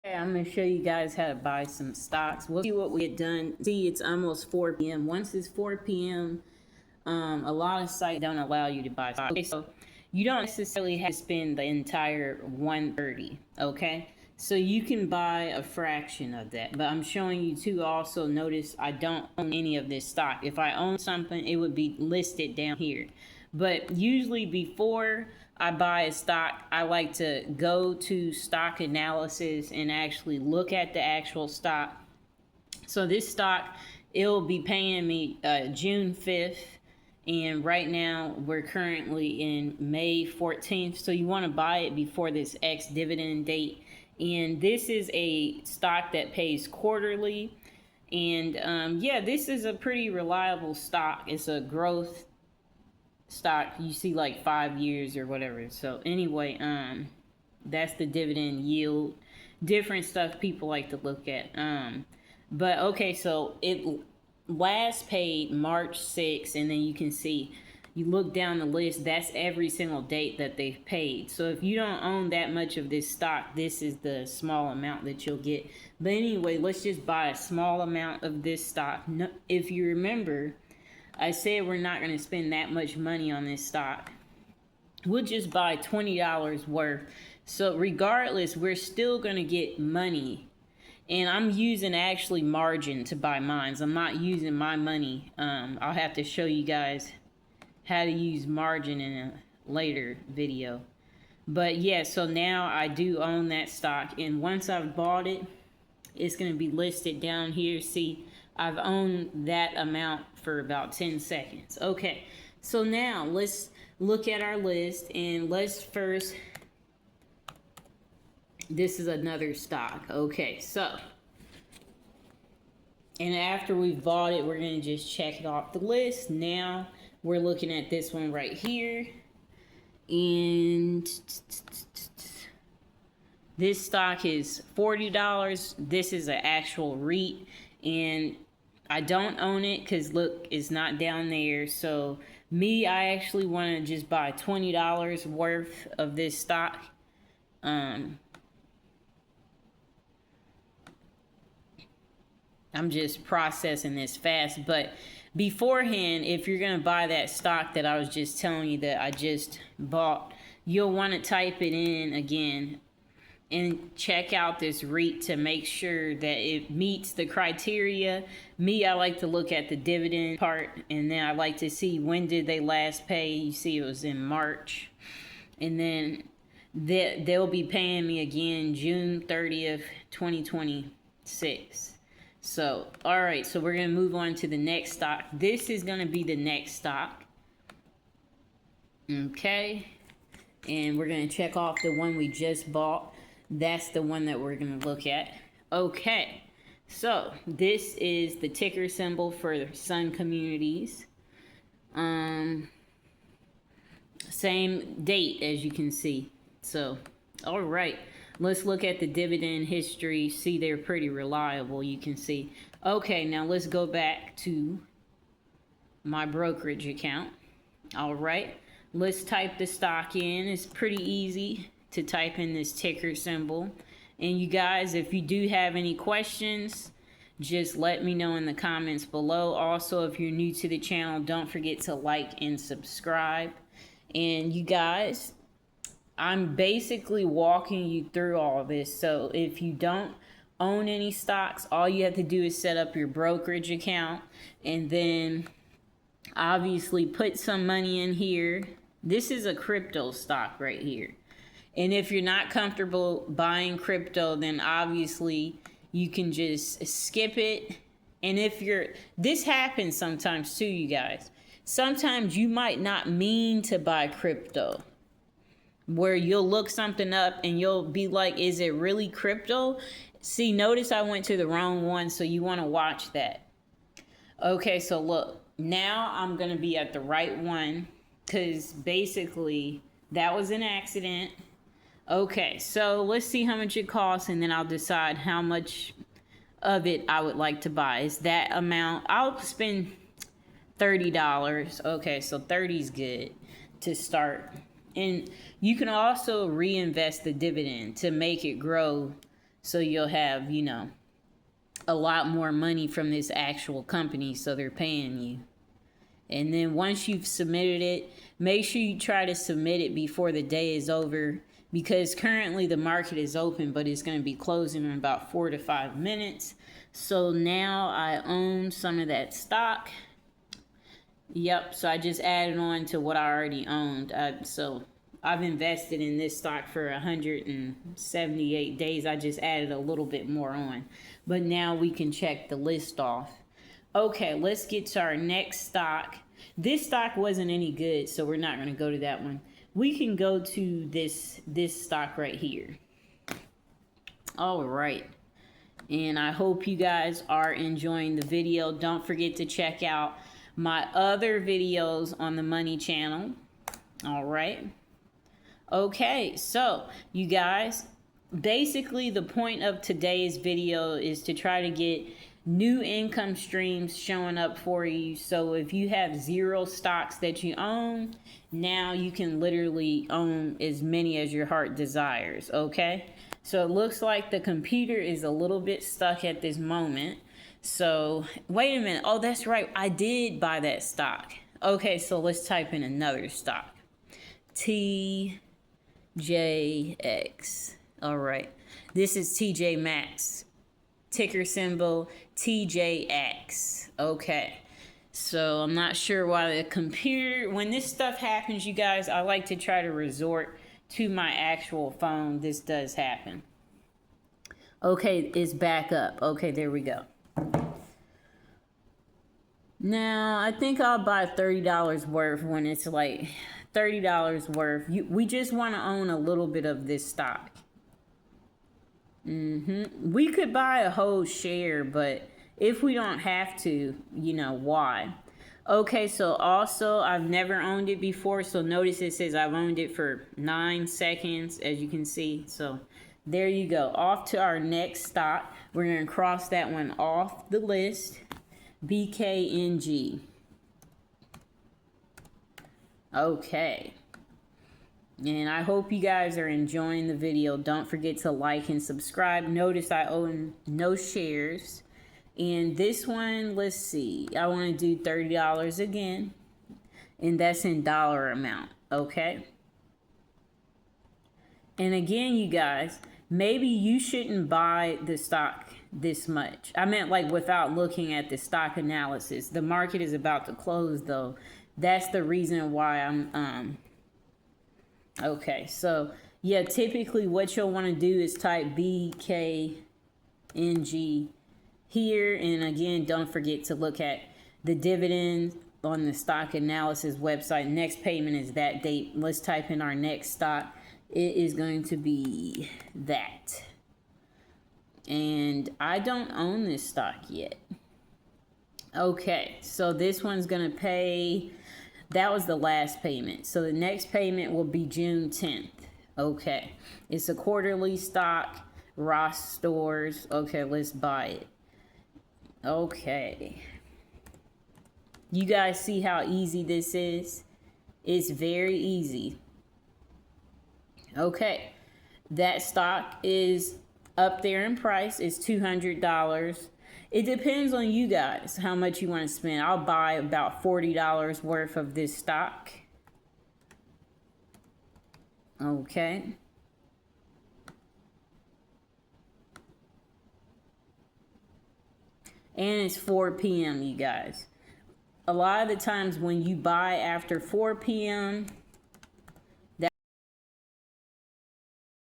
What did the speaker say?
Okay, I'm going to show you guys how to buy some stocks. We'll see what we get done. See, it's almost 4 p.m. Once it's 4 p.m., a lot of sites don't allow you to buy stocks. Okay, so you don't necessarily have to spend the entire 130, okay? So you can buy a fraction of that. But I'm showing you too, also notice I don't own any of this stock. If I own something, it would be listed down here. But usually before I buy a stock, I like to go to stock analysis and actually look at the actual stock. So this stock, it'll be paying me June 5th. And right now we're currently in May 14th. So you want to buy it before this ex-dividend date. And this is a stock that pays quarterly. And yeah, this is a pretty reliable stock. It's a growth stock. You see like 5 years or whatever. So anyway, that's the dividend yield. Different stuff people like to look at. But okay, so it last paid March 6th, and then you can see, you look down the list, that's every single date that they've paid. So if you don't own that much of this stock, this is the small amount that you'll get. But anyway, let's just buy a small amount of this stock. If you remember, I said we're not going to spend that much money on this stock. We'll just buy $20 worth. So regardless, we're still going to get money. And I'm using actually margin to buy mines. I'm not using my money. I'll have to show you guys how to use margin in a later video. But yeah, so now I do own that stock. And once I've bought it, it's going to be listed down here. See, I've owned that amount for about 10 seconds. Okay, so now let's look at our list. And let's first... This is another stock. Okay, so, and after we've bought it, we're going to just check it off the list. Now we're looking at this one right here. And this stock is $40. This is an actual REIT. And I don't own it because look, it's not down there. So me, I actually want to just buy $20 worth of this stock. I'm just processing this fast, but beforehand, if you're going to buy that stock that I was just telling you that I just bought, you'll want to type it in again and check out this REIT to make sure that it meets the criteria. Me, I like to look at the dividend part, and then I like to see when did they last pay. You see it was in March, and then they'll be paying me again June 30th, 2026. So, all right, so we're going to move on to the next stock. This is going to be the next stock. Okay. And we're going to check off the one we just bought. That's the one that we're going to look at. Okay. So, this is the ticker symbol for Sun Communities. Same date as you can see. So, all right. Let's look at the dividend history. See, they're pretty reliable, you can see. Okay, now let's go back to my brokerage account. All right, let's type the stock in. It's pretty easy to type in this ticker symbol. And you guys, if you do have any questions, just let me know in the comments below. Also, if you're new to the channel, don't forget to like and subscribe. And you guys, I'm basically walking you through all of this. So if you don't own any stocks, all you have to do is set up your brokerage account and then obviously put some money in here. This is a crypto stock right here. And if you're not comfortable buying crypto, then obviously you can just skip it. And if this happens sometimes too, you guys. Sometimes you might not mean to buy crypto, where you'll look something up and you'll be like, is it really crypto? See, notice I went to the wrong one, so you want to watch that. Okay, so look, now I'm going to be at the right one because basically that was an accident. Okay, so let's see how much it costs, and then I'll decide how much of it I would like to buy. Is that amount? I'll spend $30. Okay, so 30 is good to start. And you can also reinvest the dividend to make it grow So you'll have, you know, a lot more money from this actual company, so they're paying you. And then once you've submitted it, make sure you try to submit it before the day is over, because currently the market is open, but it's going to be closing in about 4 to 5 minutes. So now I own some of that stock. Yep, so I just added on to what I already owned. So I've invested in this stock for 178 days. I just added a little bit more on. But now we can check the list off. Okay, let's get to our next stock. This stock wasn't any good, so we're not going to go to that one. We can go to this stock right here. All right. And I hope you guys are enjoying the video. Don't forget to check out my other videos on the Money channel. All right. Okay, so you guys, basically the point of today's video is to try to get new income streams showing up for you. So if you have 0 stocks that you own, now you can literally own as many as your heart desires. Okay, so it looks like the computer is a little bit stuck at this moment. So wait a minute. Oh, that's right, I did buy that stock. Okay, so let's type in another stock. TJX. All right, this is TJ Maxx, ticker symbol TJX. Okay, so I'm not sure why the computer, when this stuff happens, you guys, I like to try to resort to my actual phone. This does happen. Okay, it's back up. Okay, there we go. Now I think I'll buy $30 worth when it's like $30 worth. We just want to own a little bit of this stock. We could buy a whole share, but if we don't have to, you know, why? Okay, so also I've never owned it before, so notice it says I've owned it for 9 seconds, as you can see. So there you go. Off to our next stock. We're going to cross that one off the list. BKNG. Okay. And I hope you guys are enjoying the video. Don't forget to like and subscribe. Notice I own no shares. And this one, let's see. I want to do $30 again. And that's in dollar amount. Okay. And again, you guys, maybe you shouldn't buy the stock this much. I meant like without looking at the stock analysis. The market is about to close though. That's the reason why I'm okay, so yeah, typically what you'll want to do is type BKNG here, and again, don't forget to look at the dividend on the stock analysis website. Next payment is that date. Let's type in our next stock. It is going to be that. And I don't own this stock yet. Okay, so this one's going to pay. That was the last payment. So the next payment will be June 10th. Okay. It's a quarterly stock. Ross Stores. Okay, let's buy it. Okay. You guys see how easy this is? It's very easy. Okay. That stock is up there in price. It's $200. It depends on you guys how much you want to spend. I'll buy about $40 worth of this stock. Okay. And it's 4 p.m., you guys. A lot of the times when you buy after 4 p.m.,